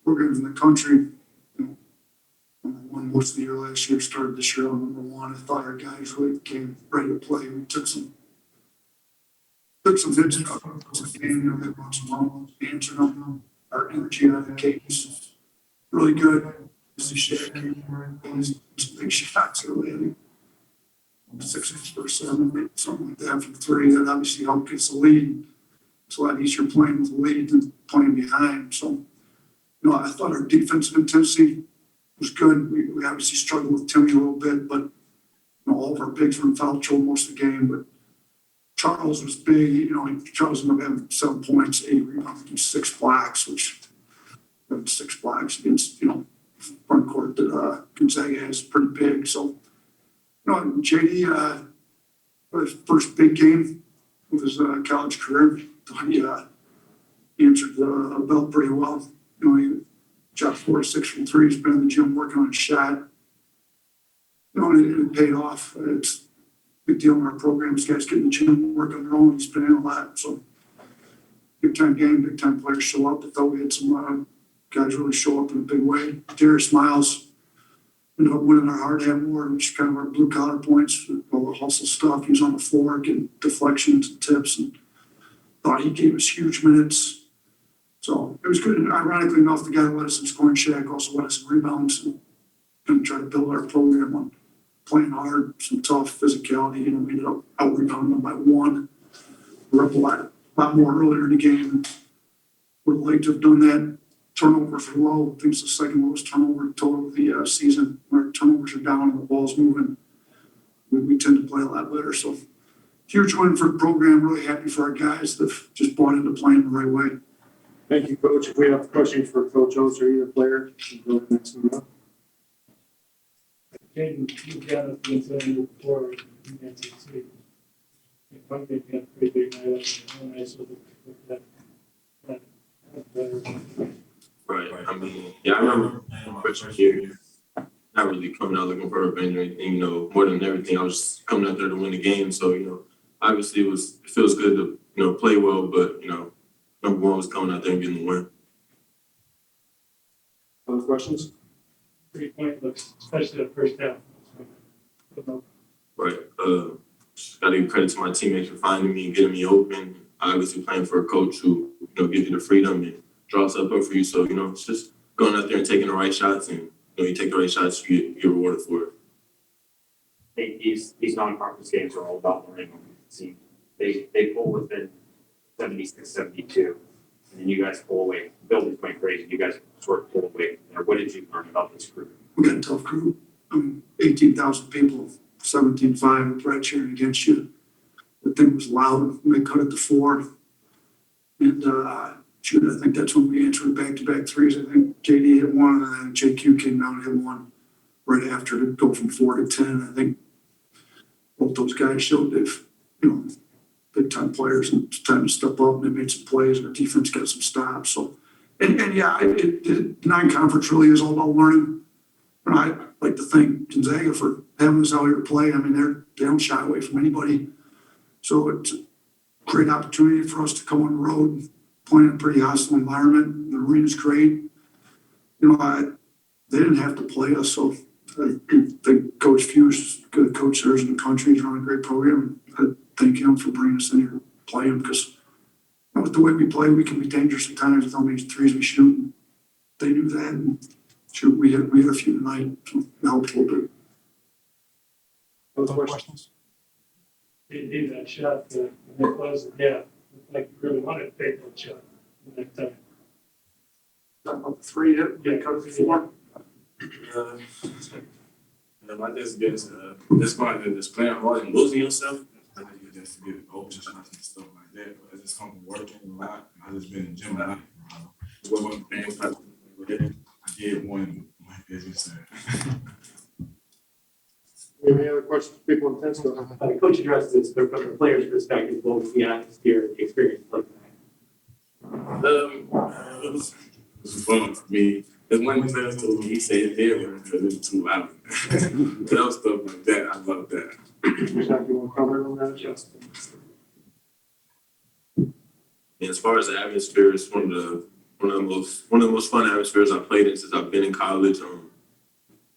programs in the country. You know, won most of the year last year, started this year on number one. I thought our guys really came ready to play. We took some hits out of the game, you know, they brought some runs, answered them. Our energy out of the case is really good. Just Shaq came in, some big shots early. I think 6 or 7, something like that from three. That obviously helped get the lead. It's a lot easier playing with the lead than playing behind. So, you know, I thought our defensive intensity was good. We obviously struggled with Timmy a little bit, but you know, all of our bigs were in foul trouble most of the game. But Charles was big. You know, Charles ended up having 7 points, 8 rebounds, and 6 blocks, which 6 blocks against, you know, front court that Gonzaga has pretty big. So, you know, JD, his first big game of his college career, he answered the bell pretty well. You know, he shot 4 or 6 from three. He's been in the gym working on his shot. You know, and it paid off. It's a big deal in our program. These guys get in the gym, work on their own. He's been in a lot. So, big time game, big time players show up. I thought we had some guys really show up in a big way. Darius Miles ended up winning our hard hand award, which is kind of our blue collar points, all the hustle stuff. He was on the floor getting deflections and tips, and thought he gave us huge minutes. So it was good. And ironically enough, the guy who led us in scoring shack also led us in rebounds, and going to try to build our program on playing hard, some tough physicality. You know, we ended up out rebounding them by 1. We were up a lot more earlier in the game. Would have liked to have done that. Turnovers are low. I think it's the second lowest turnover total of the season. Our turnovers are down and the ball's moving. We tend to play a lot better. So huge win for the program. Really happy for our guys that just bought into playing the right way. Thank you, Coach. If we have a question for Coach Oats or either player, you can go next one up. Jaden, you got us Gonzaga before in the SEC. One thing had a pretty big night up and I sort of that better. Right. I mean, yeah, I remember freshman year, not really coming out looking for revenge or anything, you know, more than everything. I was just coming out there to win the game. So, you know, obviously it feels good to, you know, play well, but, you know, number one was coming out there and getting the win. Other questions? Pretty pointless, especially the first half. Right. Got to give credit to my teammates for finding me and getting me open. Obviously playing for a coach who, you know, gives you the freedom and draws up for you. So, you know, it's just going out there and taking the right shots, and, you know, you take the right shots, you get rewarded for it. These non-conference games are all about learning. See, they pull within 76, 72, and then you guys pull away. The building's going crazy. You guys sort of pull away from there. What did you learn about this group? We got a tough group. 18,000 people, 17-5 right cheering against you. The thing was loud. They cut it to 4. And I think that's when we answered back-to-back threes. I think JD hit 1, and then JQ came down and hit 1 right after to go from 4 to 10. I think both those guys showed they've, you know, big-time players, and it's time to step up, and they made some plays, and our defense got some stops. So, and yeah, non-conference really is all about learning. And I like to thank Gonzaga for having us out here to play. I mean, they don't shy away from anybody. So it's a great opportunity for us to come on the road, play in a pretty hostile environment. The arena's great. You know, they didn't have to play us. So I think Coach Few's a good coach there in the country. He's running a great program. I thank him for bringing us in here to play him, because you know, with the way we play, we can be dangerous at times with how many threes we shoot. And they knew that. And shoot, we had a few tonight, so it helped a little bit. Other questions? They did that shot when they closed the gap. Like you really wanted to take that shot in that time. Talking about the 3 hit, they cut it to 4. I just guess this part of this playing hard and losing yourself. I think you just get open shots and stuff like that. But I just come from working a lot. I just been in the gym a lot. One thing I did one as you said. Any other questions? People in tense? Coach addressed this, but from the players' perspective, what was the atmosphere, the experience like that? It was fun for me. There's one player told me he said there because it was too loud. That was stuff like that. I love that. Zach, you want to comment on that? And as far as the atmosphere, it's one of the one of the most fun atmospheres I played in since I've been in college.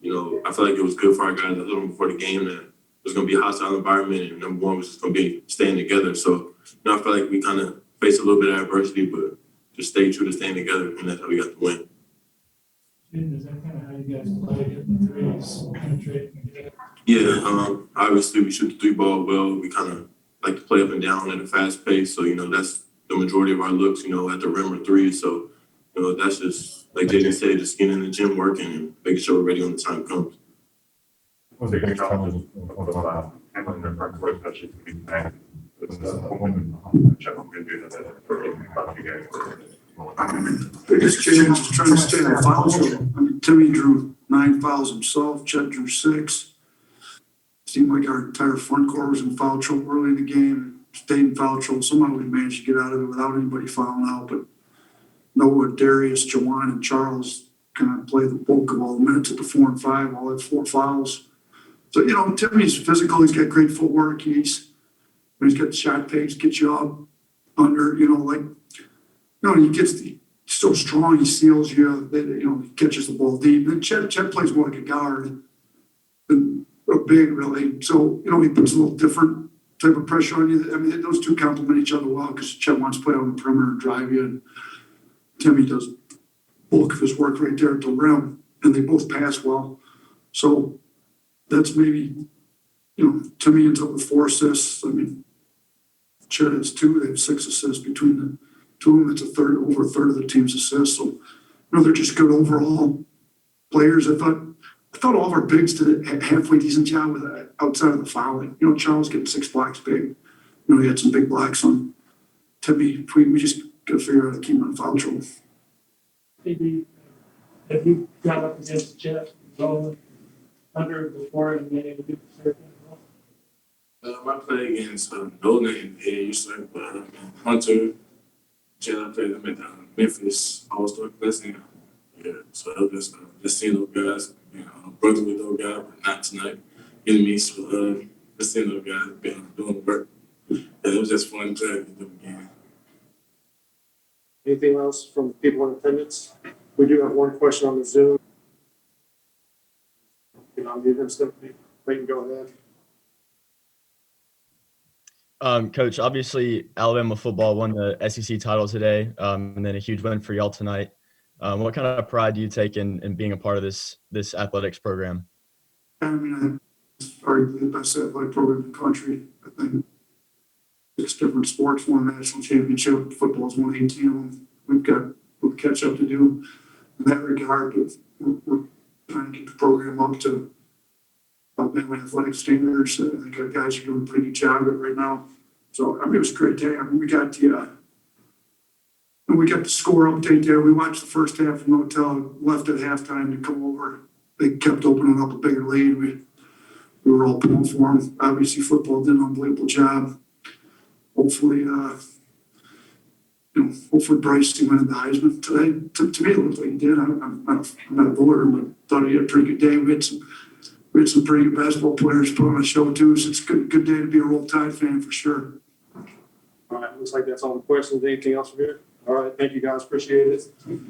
You know, I feel like it was good for our guys. I told them before the game that it was going to be a hostile environment, and number one was just going to be staying together. So, you know, I feel like we kind of faced a little bit of adversity, but just stayed true to staying together, and that's how we got the win. Is that kind of how you guys play, hitting the threes, penetrating? Yeah, obviously we shoot the three ball well. We kind of like to play up and down at a fast pace. So, you know, that's the majority of our looks, you know, at the rim or three. So, you know, that's just, like JJ said, just getting in the gym working and making sure we're ready when the time comes. What's the big challenge of handling their first word, especially to be back? It's the woman check on good do that for you guys. Biggest challenge is trying to stay on foul trouble. I mean, Timmy drew 9 fouls himself, Chet drew 6. Seemed like our entire front court was in foul trouble early in the game, stayed in foul trouble. Somehow we managed to get out of it without anybody fouling out, but Noah, Darius, Jawan, and Charles kind of play the bulk of all the minutes at the 4 and 5, all had 4 fouls. So, you know, Timmy's physical, he's got great footwork, he's got the shot pace, gets you up under, you know, like, you know, he's so strong, he seals you, you know, he catches the ball deep. And Chet plays more like a guard than a big, really. So, you know, he puts a little different type of pressure on you. I mean, those two complement each other well because Chet wants to play on the perimeter and drive you, and Timmy does bulk of his work right there at the rim, and they both pass well. So that's maybe, you know, Timmy ends up with 4 assists. I mean, Chet has 2, they have 6 assists between the two of them. It's over a third of the team's assists. So, you know, they're just good overall players. I thought all of our bigs did a halfway decent job with that outside of the fouling. You know, Charles getting 6 blocks big. You know, he had some big blocks on Timmy. We just got to figure out how to keep him in foul trouble. Maybe, have you got up against Chet, going under before and being able to do the circuit? I play against no name here, used to Hunter. I played them at Memphis All-Star Classic. Yeah, so it was just seeing those guys, you know, brother with those guys, but not tonight. Enemies, so just seeing those guys doing the work. And it was just fun to get them again. Anything else from people in attendance? We do have one question on the Zoom. You know, mute him, Stephanie. Wait and go ahead. Coach, obviously Alabama football won the SEC title today, and then a huge win for y'all tonight. What kind of pride do you take in being a part of this athletics program? I mean, it's arguably the best athletic program in the country. I think 6 different sports won a national championship. Football's won 18 of them. We've catch up to do in that regard, but we're trying to get the program up to Alabama athletic standards. I think our guys are doing a pretty good job of it right now. So, I mean, it was a great day. I mean, we got the score update there. We watched the first half from the hotel, left at halftime to come over. They kept opening up a bigger lead. We were all pulling for them. Obviously, football did an unbelievable job. Hopefully, hopefully Bryce can win the Heisman today. To me, it looked like he did. I'm not a voter, but thought he had a pretty good day. We had some pretty good basketball players put on a show too. So it's a good day to be a Roll Tide fan for sure. All right, looks like that's all the questions. Anything else from here? All right, thank you guys. Appreciate it.